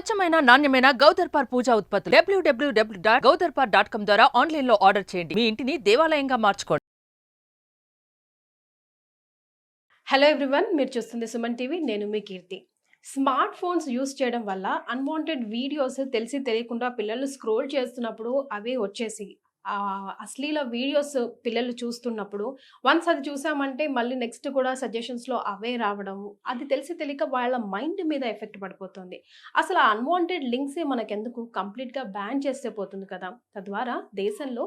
స్వచ్ఛమైన నాణ్యమైన గౌదర్పార్ పూజా ఉత్పత్తులు www.gaudarpar.com ద్వారా ఆన్లైన్ లో ఆర్డర్ చేయండి. మీ ఇంటిని దేవాలయంగా మార్చుకోండి. హలో ఎవ్రీవన్, మీరు చూస్తుంది సుమన్ టీవీ. నేను మీ కీర్తి. స్మార్ట్ ఫోన్స్ యూస్ చేయడం వల్ల అన్వాంటెడ్ వీడియోస్ తెలిసి తెలియకుండా పిల్లలు స్క్రోల్ చేస్తున్నప్పుడు అవే వచ్చేసి అశ్లీల వీడియోస్ పిల్లలు చూస్తున్నప్పుడు వన్స్ అది చూసామంటే మళ్ళీ నెక్స్ట్ కూడా సజెషన్స్లో అవే రావడం, అది తెలిసి తెలియక వాళ్ళ మైండ్ మీద ఎఫెక్ట్ పడిపోతుంది. అసలు ఆ అన్వాంటెడ్ లింక్సే మనకెందుకు కంప్లీట్గా బ్యాన్ చేస్తే పోతుంది కదా. తద్వారా దేశంలో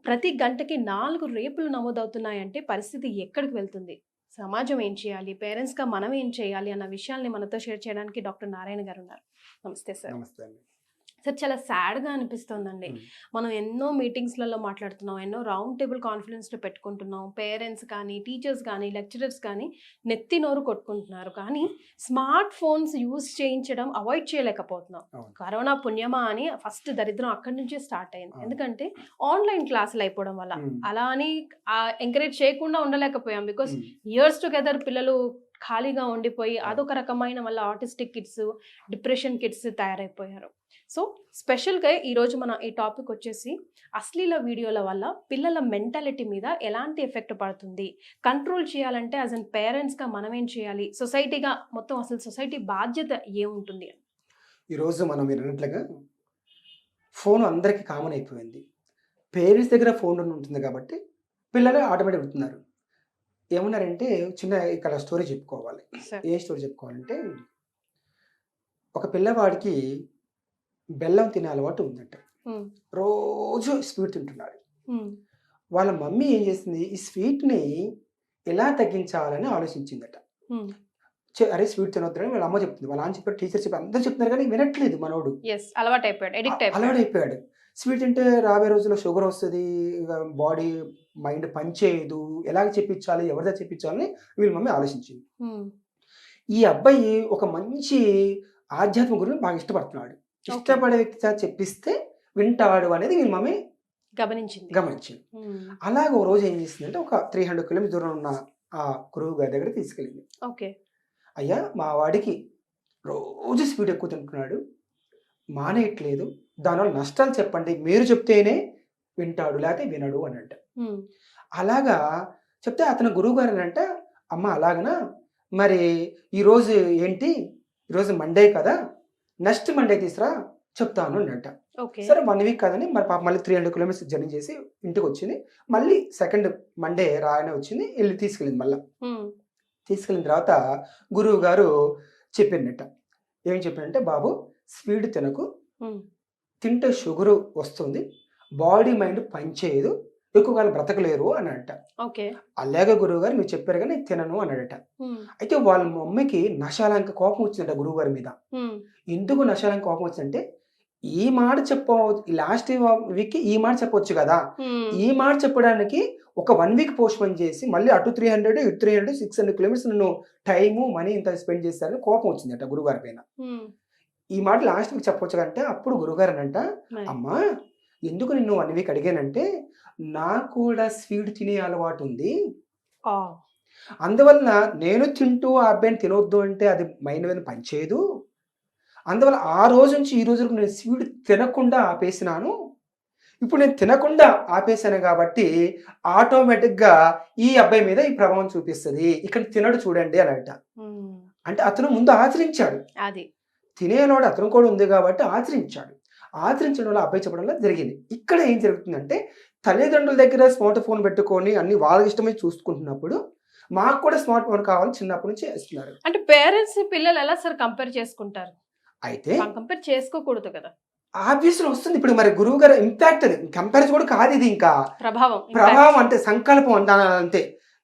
ప్రతి గంటకి 4 రేపులు నమోదవుతున్నాయంటే పరిస్థితి ఎక్కడికి వెళ్తుంది? సమాజం ఏం చేయాలి, పేరెంట్స్గా మనం ఏం చేయాలి అన్న విషయాల్ని మనతో షేర్ చేయడానికి డాక్టర్ నారాయణ గారు ఉన్నారు. నమస్తే సార్. నమస్తే అండి. సార్, చాలా సాడ్గా అనిపిస్తుందండి. మనం ఎన్నో మీటింగ్స్లలో మాట్లాడుతున్నాం, ఎన్నో రౌండ్ టేబుల్ కాన్ఫరెన్స్లో పెట్టుకుంటున్నాం. పేరెంట్స్ కానీ, టీచర్స్ కానీ, లెక్చరర్స్ కానీ నెత్తి నోరు కొట్టుకుంటున్నారు. కానీ స్మార్ట్ ఫోన్స్ యూజ్ చేయించడం అవాయిడ్ చేయలేకపోతున్నాం. కరోనా పుణ్యమా అని ఫస్ట్ దరిద్రం అక్కడి నుంచే స్టార్ట్ అయింది. ఎందుకంటే ఆన్లైన్ క్లాసులు అయిపోవడం వల్ల. అలా అని ఎంకరేజ్ చేయకుండా ఉండలేకపోయాం. బికాస్ ఇయర్స్ టుగెదర్ పిల్లలు ఖాళీగా ఉండిపోయి అదొక రకమైన వల్ల ఆటిస్టిక్ కిడ్స్, డిప్రెషన్ కిడ్స్ తయారైపోయారు. సో స్పెషల్గా ఈరోజు మన ఈ టాపిక్ వచ్చేసి అశ్లీల వీడియోల వల్ల పిల్లల మెంటాలిటీ మీద ఎలాంటి ఎఫెక్ట్ పడుతుంది, కంట్రోల్ చేయాలంటే యాజ్ అన్ పేరెంట్స్గా మనం ఏం చేయాలి, సొసైటీగా మొత్తం అసలు సొసైటీ బాధ్యత ఏముంటుంది అని. ఈరోజు మనం మీరు అన్నట్లుగా ఫోన్ అందరికీ కామన్ అయిపోయింది. పేరెంట్స్ దగ్గర ఫోన్ ఉంటుంది కాబట్టి పిల్లలు ఆటోమేటిక్ పెడుతున్నారు. ఏమన్నారంటే చిన్న ఇక్కడ స్టోరీ చెప్పుకోవాలి. ఏ స్టోరీ చెప్పుకోవాలంటే, ఒక పిల్లవాడికి బెల్లం తినే అలవాటు ఉందట. రోజు స్వీట్ తింటున్నాడు. వాళ్ళ మమ్మీ ఏం చేసింది, ఈ స్వీట్ని ఎలా తగ్గించాలని ఆలోచించిందట. అరే స్వీట్ తినొద్దని వాళ్ళ అమ్మ చెప్తుంది, వాళ్ళ అమ్మ చెప్పారు, టీచర్ చెప్పారు, అందరూ చెప్తున్నారు కానీ వినట్లేదు మనోడు. అలవాటు అయిపోయాడు. స్వీట్ తింటే రాబోయే రోజుల్లో షుగర్ వస్తుంది, బాడీ మైండ్ పనిచేయదు, ఎలాగ చెప్పించాలి, ఎవరిదా చెప్పించాలని వీళ్ళ మమ్మీ ఆలోచించింది. ఈ అబ్బాయి ఒక మంచి ఆధ్యాత్మిక గురువుని బాగా ఇష్టపడుతున్నాడు. ఇష్టపడే వ్యక్తి చెప్పిస్తే వింటాడు అనేది వీళ్ళ మమ్మీ గమనించింది. అలాగే ఒక రోజు ఏం చేసిందంటే, ఒక 300 కిలోమీటర్ దూరం ఉన్న ఆ గురువు గారి దగ్గర తీసుకెళ్ళింది. అయ్యా, మా వాడికి రోజు స్వీట్ ఎక్కువ తింటున్నాడు, మానేయట్లేదు, దానివల్ల నష్టాలు చెప్పండి, మీరు చెప్తేనే వింటాడు, లేకపోతే వినడు అని అంట. అలాగా చెప్తే అతను గురువు గారు అంట, అమ్మ అలాగనా, మరి ఈరోజు ఏంటి, ఈరోజు మండే కదా, నెక్స్ట్ మండే తీసురా చెప్తాను అని అంట. సరే 1 వీక్ కదని మరి పాప మళ్ళీ 300 కిలోమీటర్స్ జర్నీ చేసి ఇంటికి వచ్చింది. మళ్ళీ సెకండ్ మండే రాగానే వచ్చింది, వెళ్ళి తీసుకెళ్ళింది. మళ్ళీ తీసుకెళ్ళిన తర్వాత గురువు గారు చెప్పిందట. ఏం చెప్పిందంటే, బాబు స్వీట్ తినకు, తింటే షుగరు వస్తుంది, బాడీ మైండ్ పనిచేయదు, ఎక్కువ కాలం బ్రతకలేరు అని అంట. అలాగే గురువు గారు మీరు చెప్పారు కానీ తినను అన్నాడట. అయితే వాళ్ళ మమ్మీకి నశాలంక కోపం వచ్చిందట గురువు గారి మీద. ఎందుకు నశాలంక కోపం వచ్చిందంటే, ఈ మాట లాస్ట్ వీక్ ఈ మాట చెప్పవచ్చు కదా, ఈ మాట చెప్పడానికి ఒక 1 వీక్ పోస్ట్ పోన్ చేసి మళ్ళీ అటు 300 ఇటు 300 600 కిలోమీటర్స్ నన్ను టైము మనీ ఇంత స్పెండ్ చేస్తారని కోపం వచ్చిందట గురువుగారి పైన. ఈ మాట లాస్ట్ వీక్ చెప్పొచ్చు అంటే, అప్పుడు గురువుగారు అనంట, అమ్మా ఎందుకు నిన్ను 1 వీక్ అడిగానంటే, నాకు కూడా స్వీట్ తినే అలవాటు ఉంది, అందువలన నేను తింటూ ఆ అబ్బాయిని తినొద్దు అంటే అది మైండ్ మీద పనిచేయదు, అందువల్ల ఆ రోజు నుంచి ఈ రోజుకు నేను స్వీట్ తినకుండా ఆపేసినాను, ఇప్పుడు నేను తినకుండా ఆపేసాను కాబట్టి ఆటోమేటిక్గా ఈ అబ్బాయి మీద ఈ ప్రభావం చూపిస్తుంది, ఇక్కడ తినడు చూడండి అని అంట. అంటే అతను ముందు ఆచరించాడు, అది తినేవాడు అతను కూడా ఉంది కాబట్టి ఆచరించాడు. ఆచరించడం వల్ల అబ్బాయి చెప్పడం వల్ల జరిగింది. ఇక్కడ ఏం జరుగుతుందంటే, తల్లిదండ్రుల దగ్గర స్మార్ట్ ఫోన్ పెట్టుకొని అన్ని వాళ్ళకి ఇష్టమై చూసుకుంటున్నప్పుడు మాకు కూడా స్మార్ట్ ఫోన్ కావాలని చిన్నప్పటి నుంచి ఇస్తున్నారు. అంటే పేరెంట్స్ పిల్లలు ఎలా సార్ కంపేర్ చేసుకుంటారు? అయితే కంపేర్ చేసుకోకూడదు కదా, ఆబ్వియస్లీ వస్తుంది. ఇప్పుడు మరి గురువు గారు ఇంపాక్ట్, అది కంపారిజన్ కూడా కాదు, ఇది ఇంకా ప్రభావం అంటే సంకల్పం అంతే.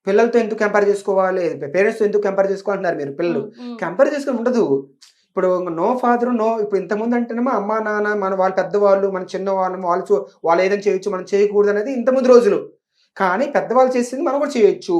పిల్లలతో ఎందుకు కంపేర్ చేసుకోవాలి, పేరెంట్స్తో ఎందుకు కంపేర్ చేసుకోవాలంటున్నారు మీరు. పిల్లలు కంపేర్ చేసుకుని ఉండదు. ఇప్పుడు నో ఫాదర్ నో, ఇప్పుడు ఇంతకుముందు అంటేనేమో అమ్మా నాన్న మన వాళ్ళు పెద్దవాళ్ళు, మన చిన్నవాళ్ళు, వాళ్ళు ఏదైనా చేయొచ్చు మనం చేయకూడదు అనేది ఇంతకుముందు రోజులు. కానీ పెద్దవాళ్ళు చేసింది మనం కూడా చేయొచ్చు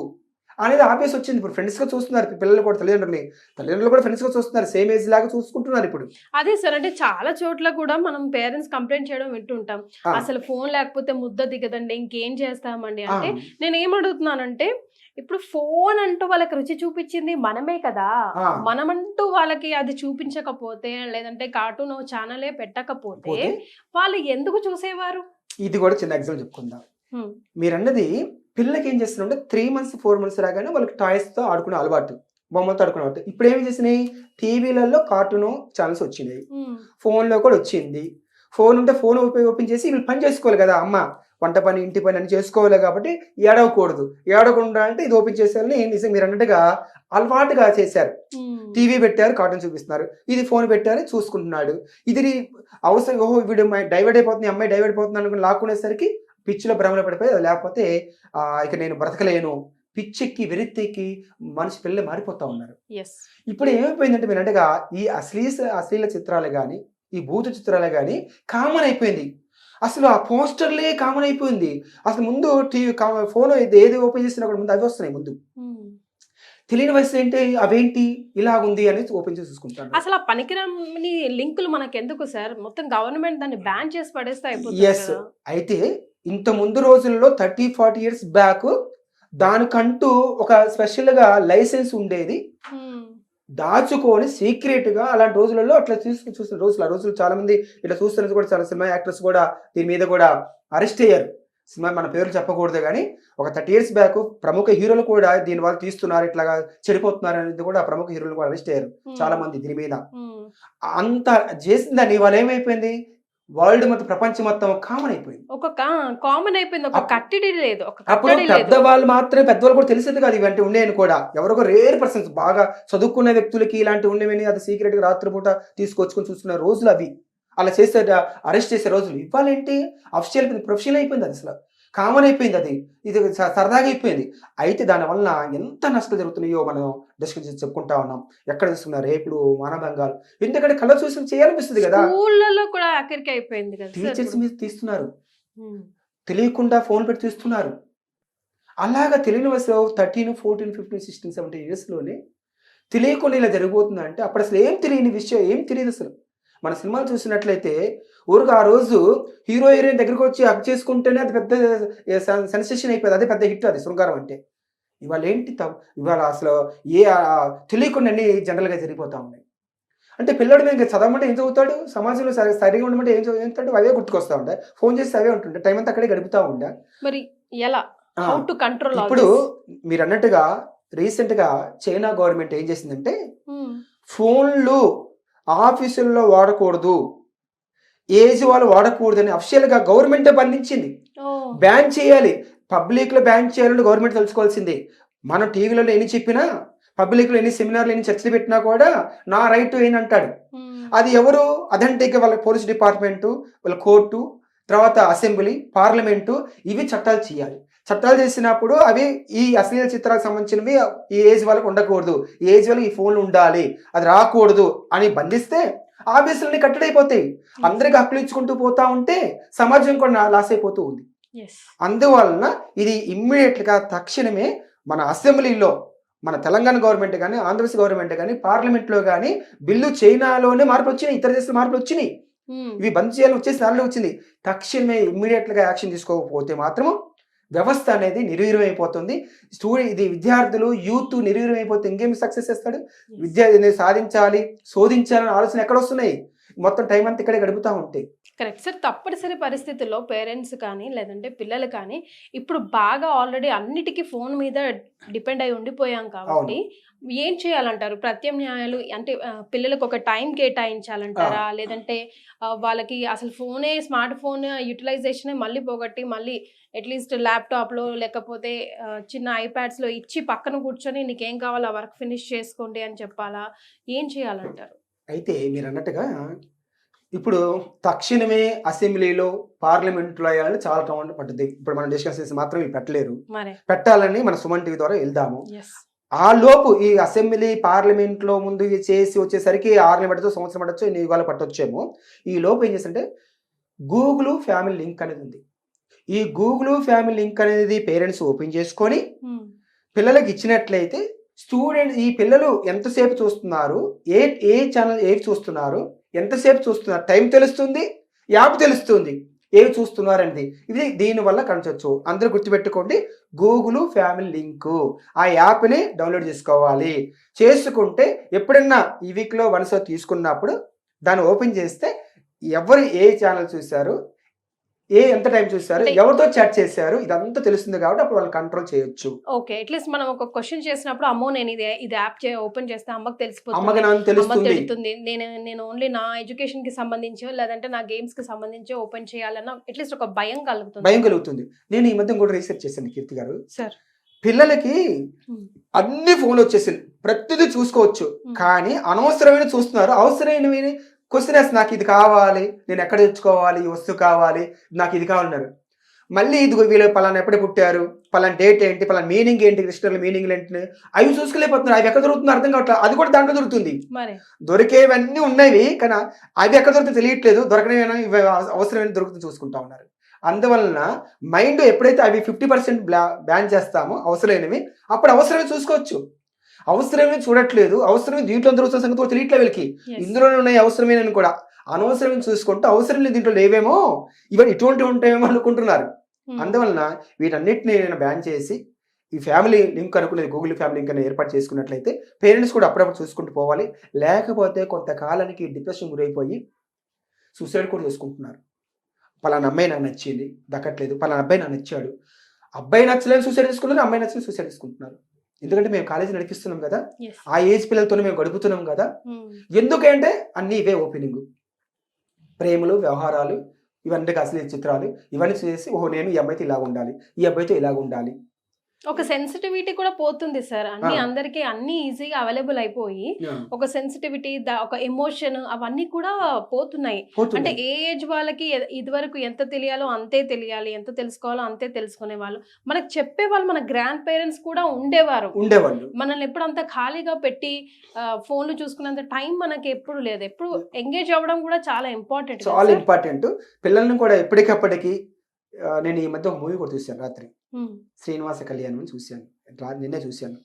అనేది ఆబ్వియస్ వచ్చింది. ఇప్పుడు ఫ్రెండ్స్గా చూస్తున్నారు పిల్లలు కూడా, తల్లిదండ్రులు కూడా ఫ్రెండ్స్గా చూస్తున్నారు, సేమ్ ఏజ్ లాగా చూసుకుంటున్నారు ఇప్పుడు. అదే సార్, అంటే చాలా చోట్ల కూడా మనం పేరెంట్స్ కంప్లైంట్ చేయడం వింటుంటాం, అసలు ఫోన్ లేకపోతే ముద్ద దిగదండి, ఇంకేం చేస్తామండి అంటే. నేను ఏమడుగుతున్నానంటే, ఇప్పుడు ఫోన్ అంటూ వాళ్ళకి రుచి చూపించింది మనమే కదా. ఆ. మనమంటూ వాళ్ళకి అది చూపించకపోతే, లేదంటే కార్టూన్ ఛానలే పెట్టకపోతే పోతే వాళ్ళు ఎందుకు చూసేవారు? ఇది కూడా చిన్న ఎగ్జాంపుల్ చెప్పుకుందాం. హ్మ్. మీరన్నది పిల్లలకి ఏం చేస్తున్నారంటే 3 months 4 months రాగానే వాళ్ళకి టాయ్స్తో ఆడుకునే అలవాటు, బొమ్మలతో ఆడుకునే అలవాటు. ఇప్పుడు ఏమి చేసినాయి, టీవీలలో కార్టూన్ ఛానల్స్ వచ్చినాయి, హ్మ్. ఫోన్లో కూడా వచ్చింది. ఫోన్ ఉంటే ఫోన్ ఓపెన్ చేసి వీళ్ళు పని చేసుకోవాలి కదా, అమ్మ వంట పని ఇంటి పని అని చేసుకోవాలి కాబట్టి ఏడవకూడదు, ఏడవకుండా అంటే ఇది ఓపెన్ చేసేయాలని నిజం మీరు అన్నట్టుగా అలవాటుగా చేశారు. హ్మ్. టీవీ పెట్టారు, కార్టూన్ చూపిస్తున్నారు, ఇది ఫోన్ పెట్టారు చూసుకుంటున్నాడు. ఇది అవసరం, ఓహో వీడు డైవర్ట్ అయిపోతుంది, అమ్మాయి డైవర్ట్ అయిపోతుంది అనుకుని లాక్కునేసరికి పిచ్చిలో భ్రమలో పడిపోయి, అది లేకపోతే ఇక నేను బ్రతకలేను, పిచ్చెక్కి వెరెత్తెక్కి మనిషి పిల్లలు మారిపోతా ఉన్నారు. Yes. ఇప్పుడు ఏమైపోయిందంటే మీరు అన్నట్టుగా ఈ అశ్లీల చిత్రాలు కానీ ఈ భూత చిత్రాలు కానీ కామన్ అయిపోయింది. అసలు ఆ పోస్టర్లే కామన్ అయిపోయింది. అసలు ముందు టీవీ ఫోన్ ఏది ఓపెన్ చేసినా కూడా ముందు అవి వస్తున్నాయి. ముందు హ్మ్. తెలియని వయసు ఏంటి, అవేంటి ఇలాగుంది అని ఓపెన్ చేసి చూసుకుంటాను. అసలు ఆ పనికిరాని లింకులు మనకు ఎందుకు సార్? మొత్తం గవర్నమెంట్ దాన్ని బ్యాన్ చేసి పడేస్తే అయిపోతుంది ఎస్. కదా. అయితే ఇంత ముందు రోజుల్లో 30-40 years బ్యాక్ దానికంటూ ఒక స్పెషల్గా లైసెన్స్ ఉండేది, హ్మ్. దాచుకొని సీక్రెట్ గా అలాంటి రోజులలో అట్లా చూసిన రోజులు చాలా మంది ఇట్లా చూస్తున్నది కూడా చాలా సినిమా యాక్టర్స్ కూడా దీని మీద కూడా అరెస్ట్ అయ్యారు. సినిమా మన పేర్లు చెప్పకూడదు కానీ ఒక 30 years బ్యాక్ ప్రముఖ హీరోలు కూడా దీని వాళ్ళు తీస్తున్నారు, ఇట్లాగా చెడిపోతున్నారు అనేది కూడా ప్రముఖ హీరోలు కూడా అరెస్ట్ అయ్యారు చాలా మంది దీని మీద. హ్మ్. అంత చేసిందని వాళ్ళు ఏమైపోయింది, వరల్డ్ మొత్తం ప్రపంచం మొత్తం కామన్ అయిపోయింది. ఒక కామన్ అయిపోయింది. ఒక కట్టడి లేదు, ఒక అప్పుడు కట్టడి లేదు. పెద్దవాళ్ళు మాత్రమే, పెద్దవాళ్ళు కూడా తెలిసేది కాదు ఇవంటి ఉండేవి కూడా. ఎవరికో రేర్ పర్సన్స్ బాగా చదువుకునే వ్యక్తులకి ఇలాంటి ఉండేవని అది సీక్రెట్ గా రాత్రిపూట తీసుకొచ్చుకొని చూసుకునే రోజులు అవి. అలా చేసే అరెస్ట్ చేసే రోజులు. ఇవాళ ఏంటి అఫిషియల్ ప్రొఫెషనల్ అయిపోయింది, అది అసలు కామన్ అయిపోయింది, అది ఇది సరదాగా అయిపోయింది. అయితే దానివల్ల ఎంత నష్టాలు జరుగుతున్నాయో మనం డిస్కస్ చెప్పుకుంటా ఉన్నాం. ఎక్కడ చూస్తున్నారు రేపులు, మానభంగాలు, ఎందుకంటే కళ్ళ చూసి చేయాలనిపిస్తుంది కదా. స్కూళ్ళలో కూడా ఆఖరికి అయిపోయింది కదా సార్ టీచర్స్ ఇప్పుడు. మీద తీస్తున్నారు, హ్మ్. తెలియకుండా ఫోన్ పెట్టి తీస్తున్నారు. అలాగా తెలియని వయసులో 13, 14, 15, 16, 17 yearsలోనే తెలియకుండా ఇలా జరిగిపోతుందంటే అప్పుడు అసలు ఏం తెలియని విషయం, ఏం తెలియదు అసలు. మన సినిమాలు చూసినట్లయితే ఊరికి ఆ రోజు హీరో హీరోయిన్ దగ్గరికి వచ్చి హక్ చేసుకుంటేనే అది పెద్ద సెన్సేషన్ అయిపోయింది, అదే పెద్ద హిట్ అది శృంగారం అంటే. ఇవాళ ఏంటి ఇవాళ అసలు తెలియకుండా అన్ని జనరల్గా జరిగిపోతా ఉన్నాయి. అంటే పిల్లడు మేము చదవమంటే ఏం చదువుతాడు, సమాజంలో సరిగా ఉండమంటే ఏం చదువుతాడు, అవే గుర్తుకొస్తా ఉంటాయి, ఫోన్ చేస్తే అవే ఉంటుండే, టైం అంతా అక్కడే గడుపుతా ఉండే. మరి ఎలా హౌ టు కంట్రోల్? ఇప్పుడు మీరు అన్నట్టుగా రీసెంట్ గా చైనా గవర్నమెంట్ ఏం చేసిందంటే ఫోన్లు ఆఫీసుల్లో వాడకూడదు, ఏజ్ వాళ్ళు వాడకూడదని అఫిషియల్ గా గవర్నమెంటే బంధించింది. బ్యాన్ చేయాలి, పబ్లిక్ లో బ్యాన్ చేయాలని గవర్నమెంట్ తెలుసుకోవాల్సిందే. మనం టీవీలలో ఎన్ని చెప్పినా, పబ్లిక్ లో ఎన్ని సెమినార్లు ఎన్ని చర్చలు పెట్టినా కూడా నా రైట్ ఏంటంటాడు. అది ఎవరు అథెంటిక్ వాళ్ళ పోలీస్ డిపార్ట్మెంటు, వాళ్ళ కోర్టు, తర్వాత అసెంబ్లీ, పార్లమెంటు ఇవి చట్టాలు చేయాలి. చట్టాలు చేసినప్పుడు అవి ఈ అశ్లీల చిత్రాలకు సంబంధించినవి ఈ ఏజ్ వాళ్ళకి ఉండకూడదు, ఈ ఏజ్ వాళ్ళకి ఈ ఫోన్లు ఉండాలి, అది రాకూడదు అని బంధిస్తే ఆఫీసులన్నీ కట్టడైపోతాయి. అందరికి హక్కులు ఇచ్చుకుంటూ పోతా ఉంటే సమాజం కూడా లాస్ అయిపోతూ ఉంది. అందువలన ఇది ఇమ్మీడియట్గా తక్షణమే మన అసెంబ్లీలో, మన తెలంగాణ గవర్నమెంట్ కానీ, ఆంధ్రప్రదేశ్ గవర్నమెంట్ కానీ, పార్లమెంట్లో కానీ బిల్లు చైనాలోనే మార్పులు వచ్చినాయి, ఇతర దేశాలు మార్పులు వచ్చినాయి, ఇవి బంద్ చేయాలని వచ్చేసి దానిలో వచ్చింది. తక్షణమే ఇమ్మీడియట్గా యాక్షన్ తీసుకోకపోతే మాత్రం వ్యవస్థ అనేది నిర్వీర్యమైపోతుంది. ఇది విద్యార్థులు, యూత్ నిర్వీర్యమైపోతే ఇంకేమి సక్సెస్ చేస్తాడు? విద్య సాధించాలి, శోధించాలని ఆలోచన ఎక్కడ వస్తున్నాయి? మొత్తం టైం అంతా ఇక్కడే గడుపుతూ ఉంటాయి. Correct sir. తప్పనిసరి పరిస్థితుల్లో పేరెంట్స్ కానీ లేదంటే పిల్లలు కానీ ఇప్పుడు బాగా ఆల్రెడీ అన్నిటికీ ఫోన్ మీద డిపెండ్ అయి ఉండిపోయాం కాబట్టి ఏం చేయాలంటారు? ప్రత్యామ్నాయాలు అంటే పిల్లలకు ఒక టైం కేటాయించాలంటారా, లేదంటే వాళ్ళకి అసలు స్మార్ట్ ఫోన్ యూటిలైజేషన్ మళ్ళీ పోగొట్టి మళ్ళీ అట్లీస్ట్ ల్యాప్టాప్లో లేకపోతే చిన్న ఐప్యాడ్స్లో ఇచ్చి పక్కన కూర్చొని నీకేం కావాలో ఆ వర్క్ ఫినిష్ చేసుకోండి అని చెప్పాలా? ఏం చేయాలంటారు? అయితే మీరు అన్నట్టుగా ఇప్పుడు తక్షణమే అసెంబ్లీలో, పార్లమెంట్లో అయ్యాలని చాలా టైం పట్టుద్ది. ఇప్పుడు మనం డిస్కస్ చేసి మాత్రం ఇవి పెట్టలేరు, పెట్టాలని మన సుమన్ టీవీ ద్వారా వెళ్దాము. ఆ లోపు ఈ అసెంబ్లీ, పార్లమెంట్లో ముందు చేసి వచ్చేసరికి 6 నెలలు పట్టచ్చు, సంవత్సరం పట్టచ్చు, ఎన్ని యుగాలు పట్టొచ్చేమో. ఈ లోపు ఏం చేస్తుంటే గూగుల్ ఫ్యామిలీ లింక్ అనేది ఉంది. ఈ గూగుల్ ఫ్యామిలీ లింక్ అనేది పేరెంట్స్ ఓపెన్ చేసుకొని పిల్లలకి ఇచ్చినట్లయితే ఈ పిల్లలు ఎంతసేపు చూస్తున్నారు, ఏ ఛానల్ చూస్తున్నారు, ఎంతసేపు చూస్తున్నారు, టైం తెలుస్తుంది, యాప్ తెలుస్తుంది. ఏవి చూస్తున్నారనేది. ఇది దీనివల్ల కనిపించవచ్చు. అందరూ గుర్తుపెట్టుకోండి, గూగుల్ ఫ్యామిలీ లింకు ఆ యాప్ని డౌన్లోడ్ చేసుకోవాలి. చేసుకుంటే ఎప్పుడన్నా ఈ వీక్లో వన్స్ తీసుకున్నప్పుడు దాన్ని ఓపెన్ చేస్తే ఎవరు ఏ ఛానల్ చూశారు, ఎంత టైం చూశారు, ఎవరితో చాట్ చేశారు, ఇదంతా తెలుస్తుంది కాబట్టి అప్పుడు వాళ్ళు కంట్రోల్ చేయొచ్చు. ఓకే, అట్లీస్ట్ మనం ఒక క్వశ్చన్ చేసినప్పుడు అమ్మో నేను ఇది యాప్ ఓపెన్ చేస్తే అమ్మకి తెలిసిపోతుంది, అమ్మకి నాకు తెలుస్తుంది. తెలుస్తుంది, నేను ఓన్లీ నా ఎడ్యుకేషన్ కి సంబంధించి లేదంటే నా గేమ్స్ కి సంబంధించి ఓపెన్ చేయాలన్న అట్లీస్ట్ ఒక భయం కలుగుతుంది. నేను ఈ మధ్య కూడా రీసెర్చ్ చేశాను కీర్తి గారు. సార్, పిల్లలకి అన్ని ఫోన్లు వచ్చేసింది, ప్రతిదీ చూసుకోవచ్చు, కానీ అనవసరమైన చూస్తున్నారు. అవసరమైనవి క్వశ్చన్ వేస్తే నాకు ఇది కావాలి, నేను ఎక్కడ తెచ్చుకోవాలి, ఈ వస్తువు కావాలి, నాకు ఇది కావాలన్నారు. మళ్ళీ ఇది వీళ్ళు పలానా ఎప్పుడు పుట్టారు, పలానా డేట్ ఏంటి, పలానా మీనింగ్ ఏంటి, క్రిస్టల్ మీనింగ్ ఏంటి, అవి చూసుకోలేకపోతున్నారు. అవి ఎక్కడ దొరుకుతున్నారు అర్థం కావట్లేదు. అది కూడా దాంట్లో దొరుకుతుంది, దొరికేవన్నీ ఉన్నాయి, కానీ అవి ఎక్కడ దొరుకుతుంది తెలియట్లేదు. దొరకనేమైనా ఇవి అవసరమైన దొరుకుతుంది చూసుకుంటా ఉన్నారు. అందువలన మైండ్ ఎప్పుడైతే అవి 50% బ్యాన్ చేస్తామో అవసరమైనవి, అప్పుడు అవసరమే చూసుకోవచ్చు. అవసరమే చూడట్లేదు, అవసరమే దీంట్లో దొరుకుతున్న సంగతి కూడా తెలియట్లేదు వీళ్ళకి. ఇందులోనే ఉన్నాయి అవసరమైన కూడా, అనవసరమైన చూసుకుంటూ అవసరం లేదు దీంట్లో లేవేమో, ఇవన్నీ ఇటువంటి ఉంటాయేమో అనుకుంటున్నారు. అందువలన వీటన్నిటిని నేను బ్యాన్ చేసి ఈ ఫ్యామిలీ లింక్ అనుకునేది గూగుల్ ఫ్యామిలీ లింక్ అని ఏర్పాటు చేసుకున్నట్లయితే పేరెంట్స్ కూడా అప్పుడప్పుడు చూసుకుంటూ పోవాలి. లేకపోతే కొంతకాలానికి డిప్రెషన్ గురైపోయి సూసైడ్ కూడా చేసుకుంటున్నారు. పలానా అమ్మాయి నాకు నచ్చింది, దక్కట్లేదు, పలానా అబ్బాయి నాకు నచ్చాడు, అబ్బాయి నచ్చలేదు సూసైడ్ చేసుకున్నారు, అమ్మాయి నచ్చలేదు సూసైడ్ చేసుకుంటున్నారు. ఎందుకంటే మేము కాలేజీ నడిపిస్తున్నాం కదా, ఆ ఏజ్ పిల్లలతోనే మేము గడుపుతున్నాం కదా. ఎందుకంటే అన్ని ఇవే ఓపెనింగ్, ప్రేమలు, వ్యవహారాలు, ఇవన్నీ అసలు చిత్రాలు, ఇవన్నీ చేసి ఓహో నేను ఈ అబ్బాయితో ఇలా ఉండాలి, ఈ అబ్బాయితో ఇలాగ ఉండాలి. ఒక సెన్సిటివిటీ కూడా పోతుంది సార్. అన్ని అందరికి అన్ని ఈజీగా అవైలబుల్ అయిపోయి ఒక సెన్సిటివిటీ, ఒక ఎమోషన్ అవన్నీ కూడా పోతున్నాయి. అంటే ఏ ఏజ్ వాళ్ళకి ఇదివరకు ఎంత తెలియాలో అంతే తెలియాలి, ఎంత తెలుసుకోవాలో అంతే తెలుసుకునే వాళ్ళు, మనకు చెప్పే వాళ్ళు మన గ్రాండ్ పేరెంట్స్ కూడా ఉండేవాళ్ళు. మనల్ని ఎప్పుడు అంత ఖాళీగా పెట్టి ఫోన్లు చూసుకున్నంత టైం మనకి ఎప్పుడు లేదు. ఎప్పుడు ఎంగేజ్ అవ్వడం కూడా చాలా ఇంపార్టెంట్. పిల్లల్ని కూడా ఎప్పటికప్పటికి నేను ఈ మధ్య ఒక మూవీ కూడా చూశాను, రాత్రి శ్రీనివాస కళ్యాణం అని చూశాను, నిన్నే చూశాను.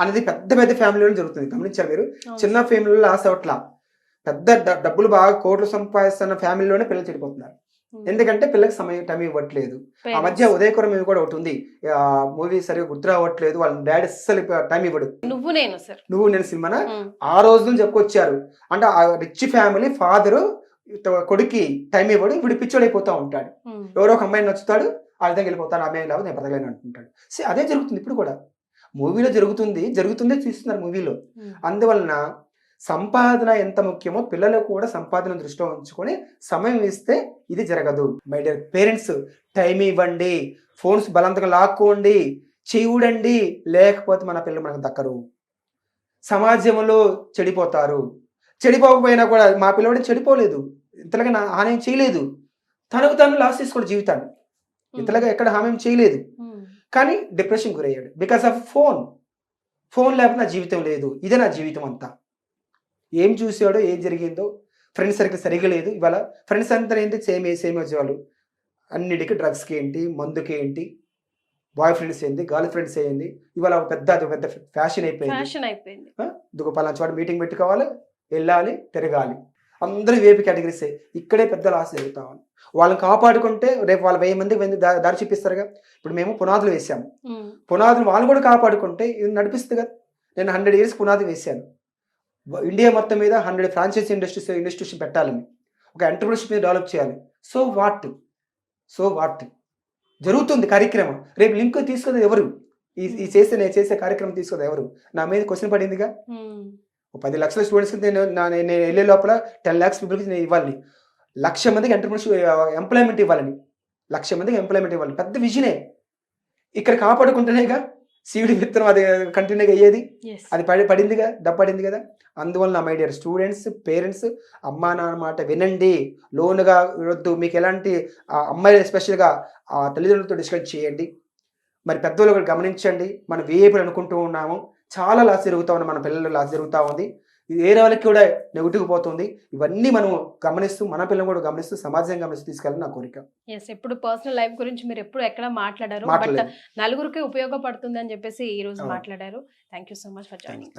అనేది పెద్ద పెద్ద ఫ్యామిలీలో జరుగుతుంది, గమనించారు మీరు? చిన్న ఫ్యామిలీలో ఆశ అవట్లా, పెద్ద డబ్బులు బాగా కోట్లు సంపాదిస్తున్న ఫ్యామిలీలోనే పిల్లలు చెడిపోతున్నారు. ఎందుకంటే పిల్లలకి సమయం టైం ఇవ్వట్లేదు. ఆ మధ్య ఉదయకరం మూవీ కూడా ఒకటి ఉంది, మూవీ సరిగా గుర్తు రావట్లేదు, వాళ్ళ డాడీ అస్సలు టైం ఇవ్వడు. నువ్వు నేను సినిమానా ఆ రోజు చెప్పుకొచ్చారు. అంటే ఆ రిచ్ ఫ్యామిలీ ఫాదరు కొడుకి టైం ఇవ్వడు, వీడు పిచ్చోడైపోతా ఉంటాడు. ఎవరో ఒక అమ్మాయిని నచ్చుతాడు, ఆ విధంగా వెళ్ళిపోతాడు, అమ్మాయి లాగా నేను బ్రతకలేను అంటుంటాడు. అదే జరుగుతుంది ఇప్పుడు కూడా, మూవీలో జరుగుతుందే చూస్తున్నారు మూవీలో. అందువలన సంపాదన ఎంత ముఖ్యమో పిల్లలకు కూడా సంపాదన దృష్టిలో ఉంచుకొని సమయం ఇస్తే ఇది జరగదు. మై డియర్ పేరెంట్స్, టైం ఇవ్వండి, ఫోన్స్ బలవంతంగా లాక్కోండి, చూడండి, లేకపోతే మన పిల్లలు మనకు దక్కరు, సమాజంలో చెడిపోతారు. చెడిపోకపోయినా కూడా మా పిల్లవాడిని చెడిపోలేదు, ఇంతలాగా నా హాని చేయలేదు, తనకు తను లాస్ చేసుకోడు జీవితాన్ని, ఇంతలాగా ఎక్కడ హామీ చేయలేదు, కానీ డిప్రెషన్ గురయ్యాడు బికాస్ ఆఫ్ ఫోన్ లేకపోతే నా జీవితం లేదు, ఇదే నా జీవితం అంతా. ఏం చూసాడో, ఏం జరిగిందో, ఫ్రెండ్స్ సర్కిల్ సరిగా లేదు. ఇవాళ ఫ్రెండ్స్ అంతా ఏంటి, సేమ్ వచ్చేవాళ్ళు, అన్నిటికీ డ్రగ్స్కి ఏంటి, మందుకి ఏంటి, బాయ్ ఫ్రెండ్స్ ఏంటి, గర్ల్ ఫ్రెండ్స్ ఏంటి, ఇవాళ పెద్ద ఫ్యాషన్ అయిపోయింది. పలానా చోట మీటింగ్ పెట్టుకోవాలి, వెళ్ళాలి, తిరగాలి, అందరూ వేపి కేటగిరీసే. ఇక్కడే పెద్ద లాస్ జరుగుతామని వాళ్ళని కాపాడుకుంటే రేపు వాళ్ళు 1000 మందికి దారి చూపిస్తారుగా. ఇప్పుడు మేము పునాదులు వేసాము, పునాదులు వాళ్ళు కూడా కాపాడుకుంటే ఇది నడిపిస్తుంది కదా. నేను 100 years పునాది వేసాను, ఇండియా మొత్తం మీద 100 ఫ్రాంచైజీ ఇన్స్టిట్యూషన్ పెట్టాలని, ఒక ఎంటర్ప్రినర్షిప్ మీద డెవలప్ చేయాలి. సో వాట్ జరుగుతుంది కార్యక్రమం. రేపు లింక్ తీసుకునేది ఎవరు, నేను చేసే కార్యక్రమం తీసుకునేది ఎవరు? నా మీద క్వశ్చన్ పడిందిగా. 10 లక్షల స్టూడెంట్స్కి నేను వెళ్ళే లోపల 10 lakhs పీపుల్కి నేను ఇవ్వాలి, 1,00,000 మందికి ఎంప్లాయ్మెంట్ ఇవ్వాలని, 1,00,000 మందికి ఎంప్లాయ్మెంట్ ఇవ్వాలి. పెద్ద విజనే. ఇక్కడ కాపాడుకుంటేనేగా సీవిడి విత్తనం అది కంటిన్యూగా అయ్యేది. అది పడిందిగా, పడింది కదా. అందువల్ల మై డియర్ స్టూడెంట్స్, పేరెంట్స్, అమ్మా నాన్న మాట వినండి, లోనుగా వద్దు. మీకు ఎలాంటి అమ్మాయిలు ఎస్పెషల్గా తల్లిదండ్రులతో డిస్కస్ చేయండి. మరి పెద్దవాళ్ళు కూడా గమనించండి. మనం వేపులు అనుకుంటూ ఉన్నాము, చాలా లాస్ జరుగుతూ ఉంది, మన పిల్లలు లాస్ జరుగుతూ ఉంది, వేరే వాళ్ళకి కూడా నెగిటివ్ పోతుంది. ఇవన్నీ మనం గమనిస్తూ, మన పిల్లలు కూడా గమనిస్తూ, సమాజం గమనిస్తూ తీసుకెళ్ళాలని నా కోరిక. ఎప్పుడు పర్సనల్ లైఫ్ గురించి మీరు ఎప్పుడు ఎక్కడ మాట్లాడారు, బట్ నలుగురికి ఉపయోగపడుతుంది అని చెప్పేసి ఈ రోజు మాట్లాడారు. Thank you so much for joining.